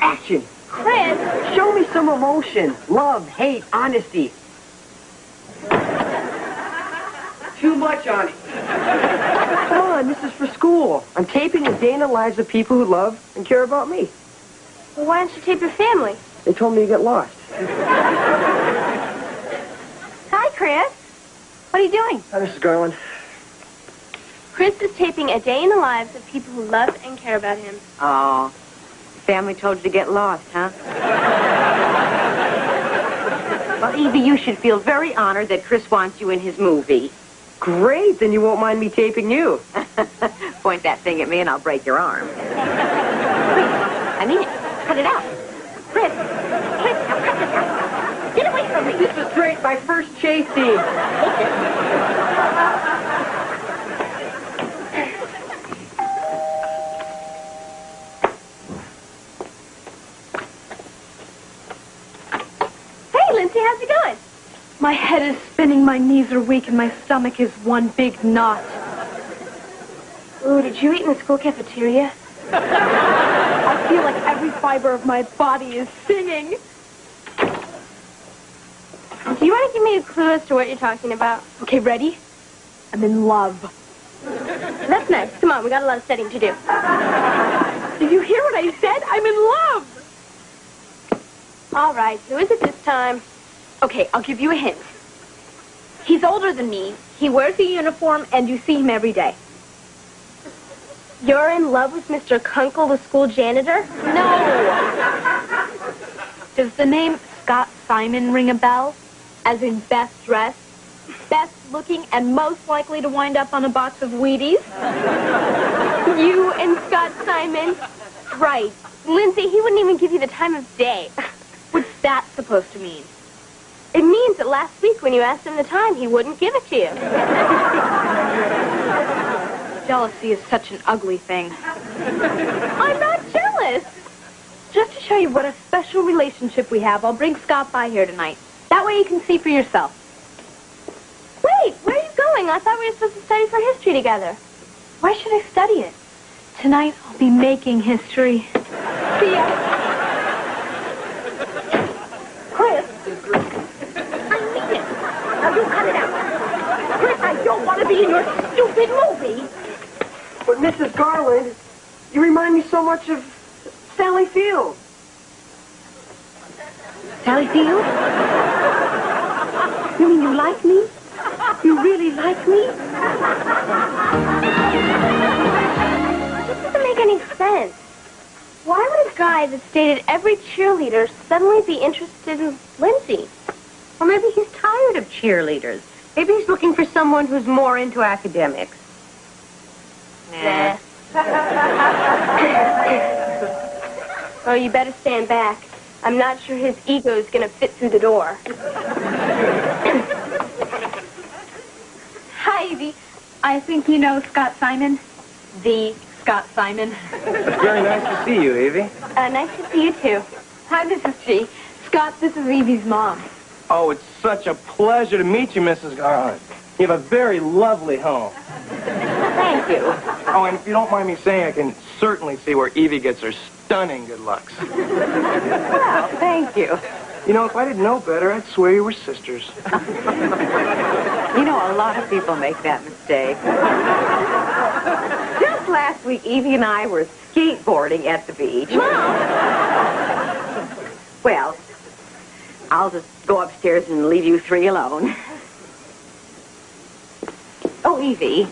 Action. Chris! Show me some emotion. Love, hate, honesty. Too much on it. Come on, this is for school. I'm taping a day in the lives of people who love and care about me. Well, why don't you tape your family? They told me to get lost. Hi, Chris. What are you doing? Hi, Mrs. Garland. Chris is taping a day in the lives of people who love and care about him. Oh, family told you to get lost, huh? Well, Evie, you should feel very honored that Chris wants you in his movie. Great, then you won't mind me taping you. Point that thing at me and I'll break your arm. I mean it. Cut it out. Chris, now cut this out. Get away from me. This is great, my first chase scene. Hey, Lindsay, how's it going? My head is spinning, my knees are weak, and my stomach is one big knot. Ooh, did you eat in the school cafeteria? I feel like every fiber of my body is singing. Do you want to give me a clue as to what you're talking about? Okay, ready? I'm in love. That's nice. Come on, we got a lot of studying to do. Did you hear what I said? I'm in love. All right, who is it this time? Okay, I'll give you a hint. He's older than me. He wears a uniform, and you see him every day. You're in love with Mr. Kunkel, the school janitor? No. Does the name Scott Simon ring a bell? As in best dressed, best looking, and most likely to wind up on a box of Wheaties? You and Scott Simon? Right. Lindsay, he wouldn't even give you the time of day. What's that supposed to mean? It means that last week when you asked him the time, he wouldn't give it to you. Jealousy is such an ugly thing. I'm not jealous. Just to show you what a special relationship we have, I'll bring Scott by here tonight. That way you can see for yourself. Wait, where are you going? I thought we were supposed to study for history together. Why should I study it? Tonight I'll be making history. See ya. Chris! I mean it. Now you cut it out. Chris, I don't want to be in your stupid movie. But Mrs. Garland, you remind me so much of Sally Field. Sally Field? You mean you like me? You really like me? This doesn't make any sense. Why would a guy that's dated every cheerleader suddenly be interested in Lindsay? Or maybe he's tired of cheerleaders. Maybe he's looking for someone who's more into academics. Nah. Oh, you better stand back. I'm not sure his ego's gonna fit through the door. Hi, Evie. I think you know Scott Simon. The Scott Simon. It's very nice to see you, Evie. Nice to see you, too. Hi, this is she. Scott, this is Evie's mom. Oh, it's such a pleasure to meet you, Mrs. Garland. You have a very lovely home. Thank you. Oh, and if you don't mind me saying, I can certainly see where Evie gets her stunning good looks. Well, thank you. You know, if I didn't know better, I'd swear you were sisters. You know, a lot of people make that mistake. Just last week, Evie and I were skateboarding at the beach. Mom! Well, I'll just go upstairs and leave you three alone. Oh, Evie,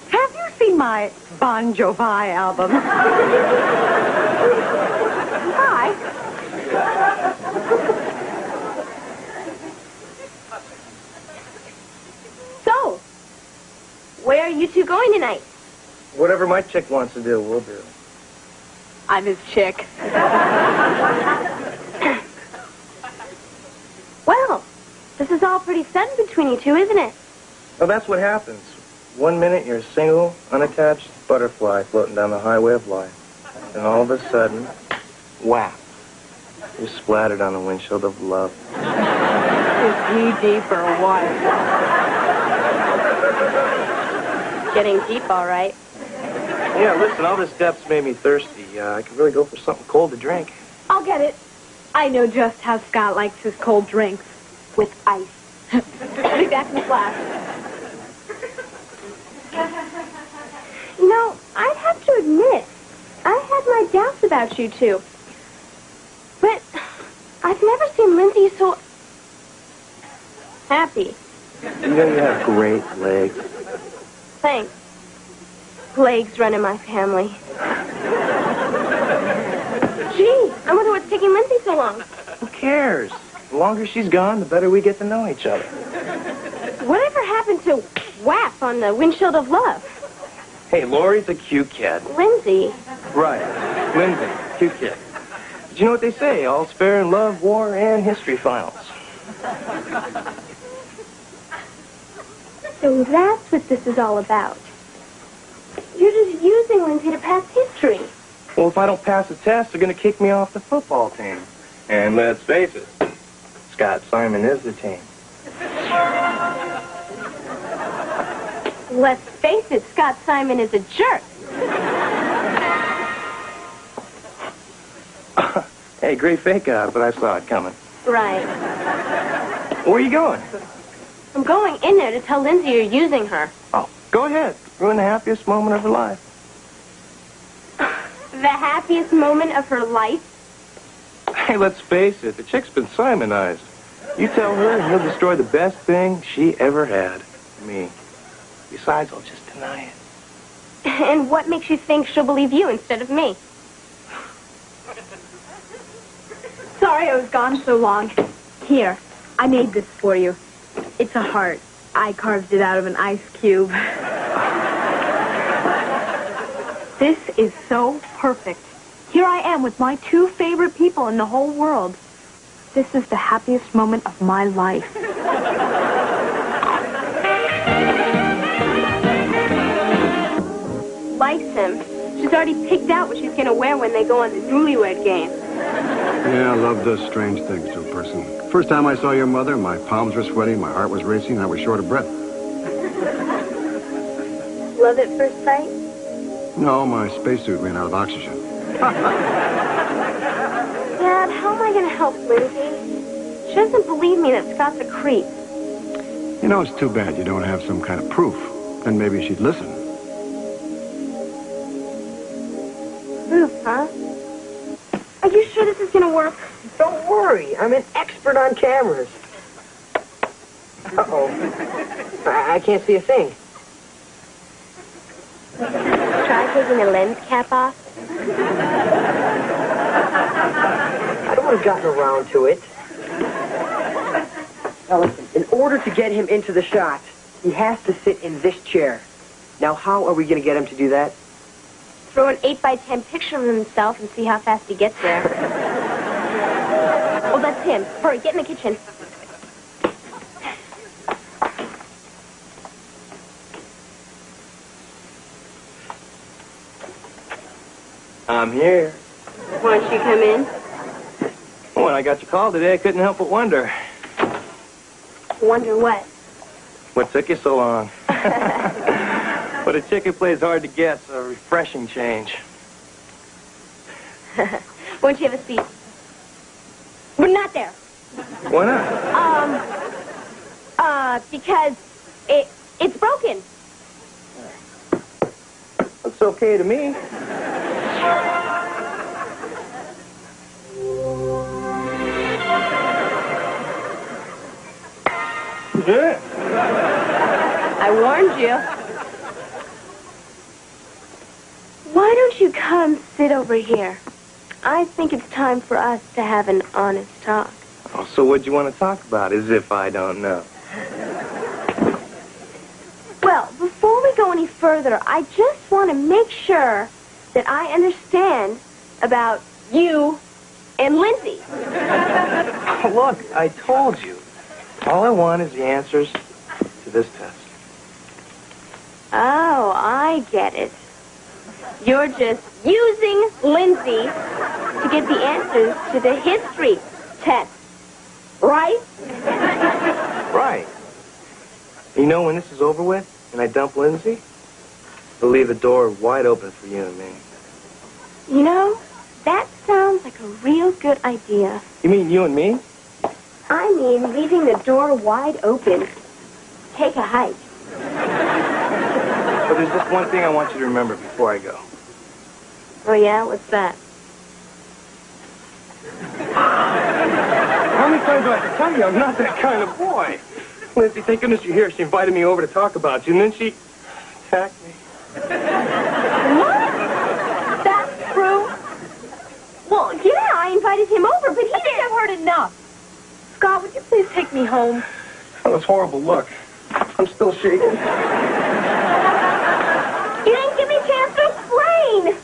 have you seen seen my Bon Jovi album? Hi. So, where are you two going tonight? Whatever my chick wants to do, we'll do. I'm his chick. Well, this is all pretty sudden between you two, isn't it? Well, that's what happens. 1 minute you're a single, unattached butterfly floating down the highway of life. And all of a sudden, whap, you're splattered on the windshield of love. Is he deep or what? Getting deep, all right. Yeah, listen, all this depth's made me thirsty. I could really go for something cold to drink. I'll get it. I know just how Scott likes his cold drinks. With ice. I'll be back in the flash. You know, I'd have to admit, I had my doubts about you two. But I've never seen Lindsay so happy. You know you have great legs. Thanks. Legs run in my family. Gee, I wonder what's taking Lindsay so long. Who cares? The longer she's gone, the better we get to know each other. Whatever happened to whap on the windshield of love? Hey, Lori's a cute kid. Lindsay. Right. Lindsay, cute kid. But you know what they say? All's fair in love, war, and history files. So that's what this is all about. You're just using Lindsay to pass history. Well, if I don't pass the test, they're going to kick me off the football team. And let's face it, Scott Simon is the team. Let's face it, Scott Simon is a jerk. Hey, great fake out, but I saw it coming. Right. Where are you going? I'm going in there to tell Lindsay you're using her. Oh, go ahead. Ruin the happiest moment of her life. The happiest moment of her life? Hey, let's face it, the chick's been Simonized. You tell her and you'll destroy the best thing she ever had. Me. Besides, I'll just deny it. And what makes you think she'll believe you instead of me? Sorry I was gone so long. Here, I made this for you. It's a heart. I carved it out of an ice cube. This is so perfect. Here I am with my two favorite people in the whole world. This is the happiest moment of my life. Likes him. She's already picked out what she's going to wear when they go on the newlywed game. Yeah, love does strange things to a person. First time I saw your mother, my palms were sweaty, my heart was racing, I was short of breath. Love at first sight? No, my spacesuit ran out of oxygen. Dad, how am I going to help Lindsay? She doesn't believe me that Scott's a creep. You know, it's too bad you don't have some kind of proof. Then maybe she'd listen. Proof, huh? Are you sure this is going to work? Don't worry. I'm an expert on cameras. Uh-oh. I can't see a thing. Try taking the lens cap off. I would have gotten around to it. Now listen, in order to get him into the shot, he has to sit in this chair. Now how are we going to get him to do that? Throw an 8x10 picture of himself and see how fast he gets there. Oh, that's him. Hurry, get in the kitchen. I'm here. Why don't you come in? When I got your call today, I couldn't help but wonder. Wonder what? What took you so long? But a chick who plays hard to get's a refreshing change. Why don't you have a seat? We're not there. Why not? Because it's broken. Looks okay to me. Yeah. I warned you. Why don't you come sit over here? I think it's time for us to have an honest talk. Oh, so what'd you want to talk about? As if I don't know. Well, before we go any further, I just want to make sure that I understand about you and Lindsay. Oh, look, I told you. All I want is the answers to this test. Oh, I get it. You're just using Lindsay to get the answers to the history test, right? Right. You know, when this is over with and I dump Lindsay, they'll leave the door wide open for you and me. You know, that sounds like a real good idea. You mean you and me? I mean, leaving the door wide open. Take a hike. But there's just one thing I want you to remember before I go. Oh, yeah? What's that? How many times do I have to tell you I'm not that kind of boy? Lindsay, thank goodness you're here. She invited me over to talk about you, and then she attacked me. What? That's true? Well, yeah, I invited him over, but he didn't have heard enough. Scott, would you please take me home? That was horrible. Look, I'm still shaking. You didn't give me a chance to explain.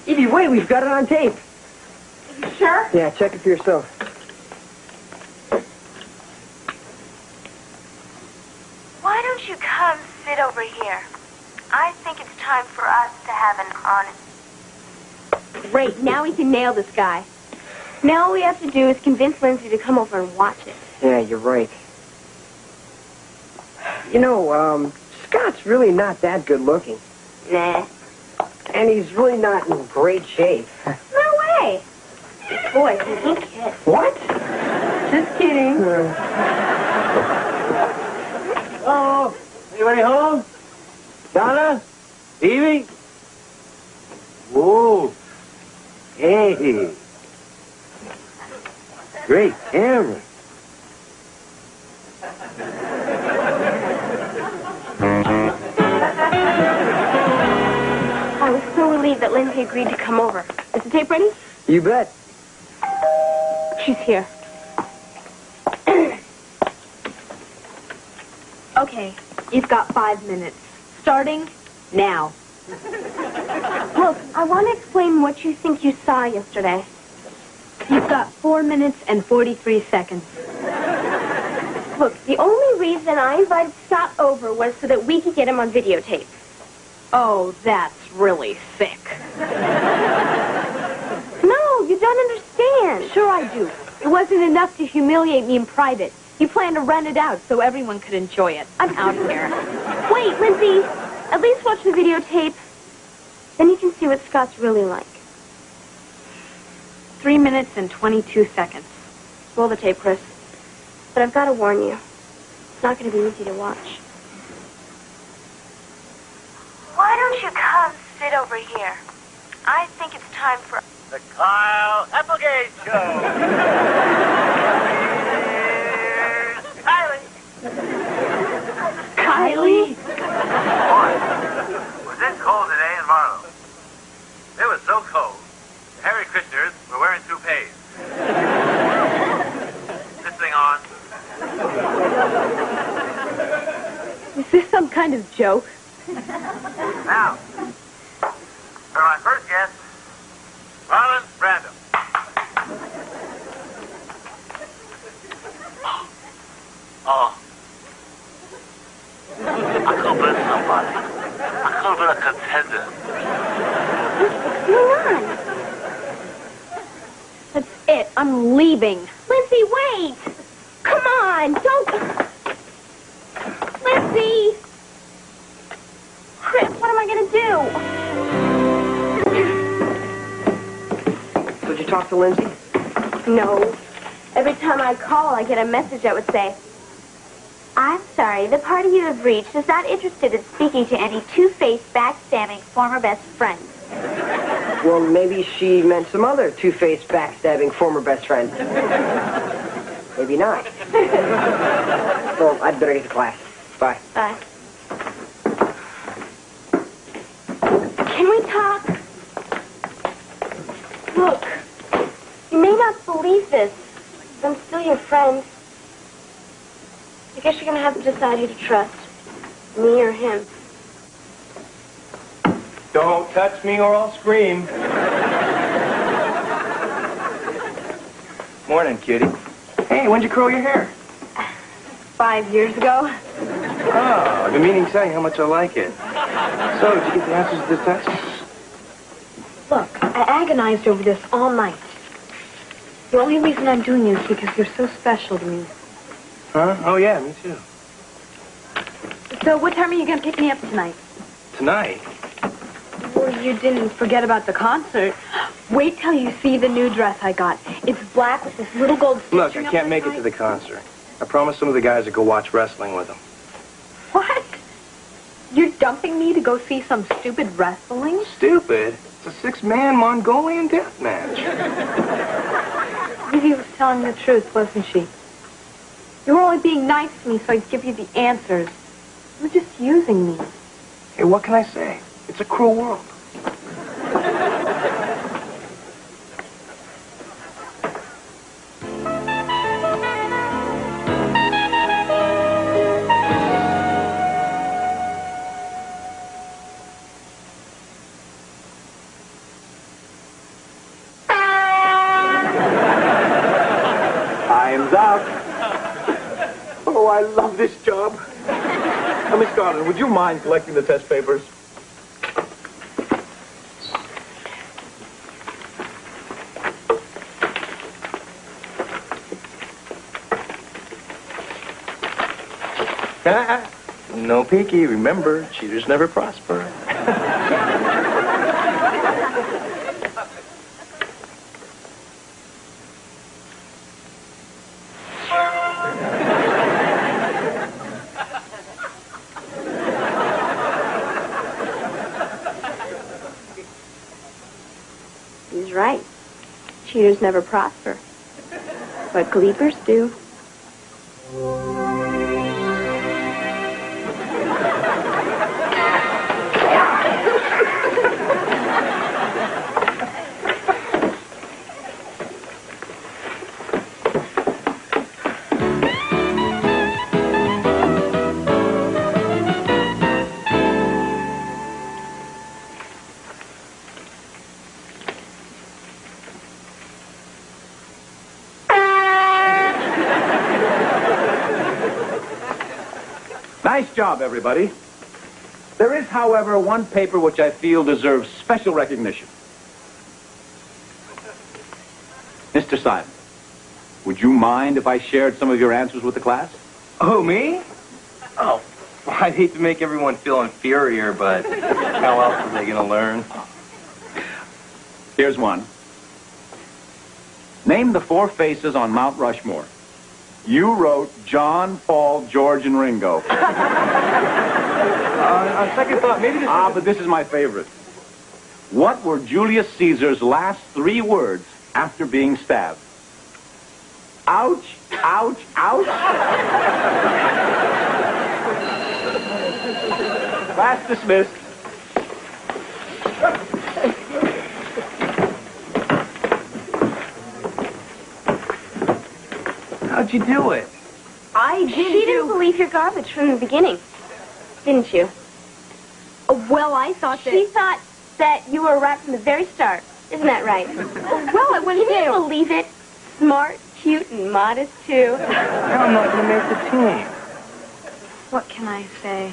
Evie, wait, we've got it on tape. You sure? Yeah, check it for yourself. Why don't you come sit over here? I think it's time for us to have an honest... Great, now we can nail this guy. Now all we have to do is convince Lindsay to come over and watch it. Yeah, you're right. You know, Scott's really not that good looking. Nah. And he's really not in great shape. No way. Boy, can he kiss. What? Just kidding. Oh, anybody home? Donna? Evie? Whoa. Hey. Great camera. I was so relieved that Lindsay agreed to come over. Is the tape ready? You bet. She's here. Okay, you've got 5 minutes. Starting now. Look, I want to explain what you think you saw yesterday. You've got 4 minutes and 43 seconds. Look, the only reason I invited Scott over was so that we could get him on videotape. Oh, that's really sick. No, you don't understand. Sure I do. It wasn't enough to humiliate me in private. You planned to rent it out so everyone could enjoy it. I'm out here. Wait, Lindsay, at least watch the videotape. Then you can see what Scott's really like. 3 minutes and 22 seconds. Roll the tape, Chris. But I've got to warn you. It's not going to be easy to watch. Why don't you come sit over here? I think it's time for... The Kyle Applegate Show. Here's Kylie. Kylie? Boy, was it cold today in Marlow? It was so cold. The Harry Krishners were wearing toupees. This thing on. Is this some kind of joke? Now, for my first guest, Marlon Brando. Oh. I could have been somebody. I could have been a contender. What's going on? That's it. I'm leaving. Lindsay, wait! Come on, don't... Lindsay! Chris, what am I going to do? Did you talk to Lindsay? No. Every time I call, I get a message that would say, I'm sorry, the party you have reached is not interested in speaking to any two-faced, backstabbing former best friend. Well, maybe she meant some other two-faced, backstabbing former best friend. Maybe not. Well, I'd better get to class. Bye. Bye. Can we talk? believe this. I'm still your friend. I guess you're going to have to decide who to trust. Me or him. Don't touch me or I'll scream. Morning, cutie. Hey, when'd you curl your hair? 5 years ago. Oh, I've been meaning to tell you how much I like it. So, did you get the answers to this test? Look, I agonized over this all night. The only reason I'm doing it is because you're so special to me. Huh? Oh, yeah, me too. So what time are you going to pick me up tonight? Tonight? Well, you didn't forget about the concert. Wait till you see the new dress I got. It's black with this little gold stitching. Look, I can't make it to the concert. I promised some of the guys to go watch wrestling with them. What? You're dumping me to go see some stupid wrestling? Stupid? It's a 6-man Mongolian death match. Vivi was telling the truth, wasn't she? You were only being nice to me so I'd give you the answers. You were just using me. Hey, what can I say? It's a cruel world. Time's up. Oh, I love this job. Now, Miss Garland, would you mind collecting the test papers? No peeky. Remember, cheaters never prosper. He's right. Cheaters never prosper. But gleepers do. Nice job, everybody. There is, however, one paper which I feel deserves special recognition. Mr. Simon, would you mind if I shared some of your answers with the class? Oh, me? Oh, well, I'd hate to make everyone feel inferior, but how else are they going to learn? Here's one. Name the 4 faces on Mount Rushmore. You wrote John, Paul, George, and Ringo. On second thought, maybe this But this is my favorite. What were Julius Caesar's last 3 words after being stabbed? Ouch, ouch, ouch. Class dismissed. How'd you do it? She didn't believe your garbage from the beginning, didn't you? Well, I thought that... She thought that you were right from the very start. Isn't that right? Well, I wouldn't Can you believe it? Smart, cute, and modest, too. Now I'm not going to make the team. What can I say?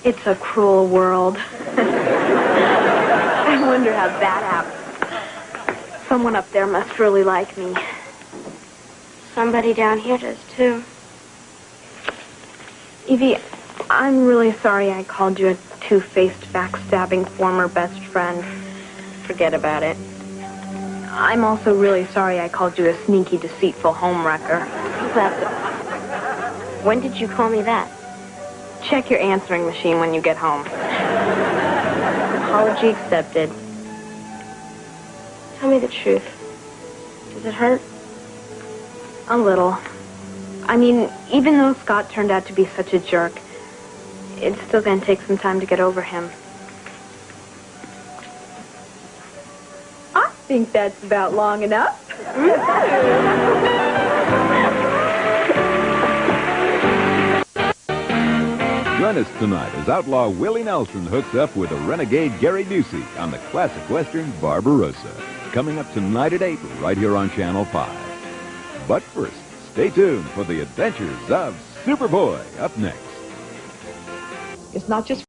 It's a cruel world. I wonder how that happened. Someone up there must really like me. Somebody down here does, too. Evie, I'm really sorry I called you a two-faced, backstabbing former best friend. Forget about it. I'm also really sorry I called you a sneaky, deceitful homewrecker. When did you call me that? Check your answering machine when you get home. Apology accepted. Tell me the truth. Does it hurt? A little. I mean, even though Scott turned out to be such a jerk, it's still going to take some time to get over him. I think that's about long enough. Join us tonight as outlaw Willie Nelson hooks up with a renegade Gary Busey on the classic western Barbarossa. Coming up tonight at 8, right here on Channel 5. But first, stay tuned for the adventures of Superboy up next. It's not just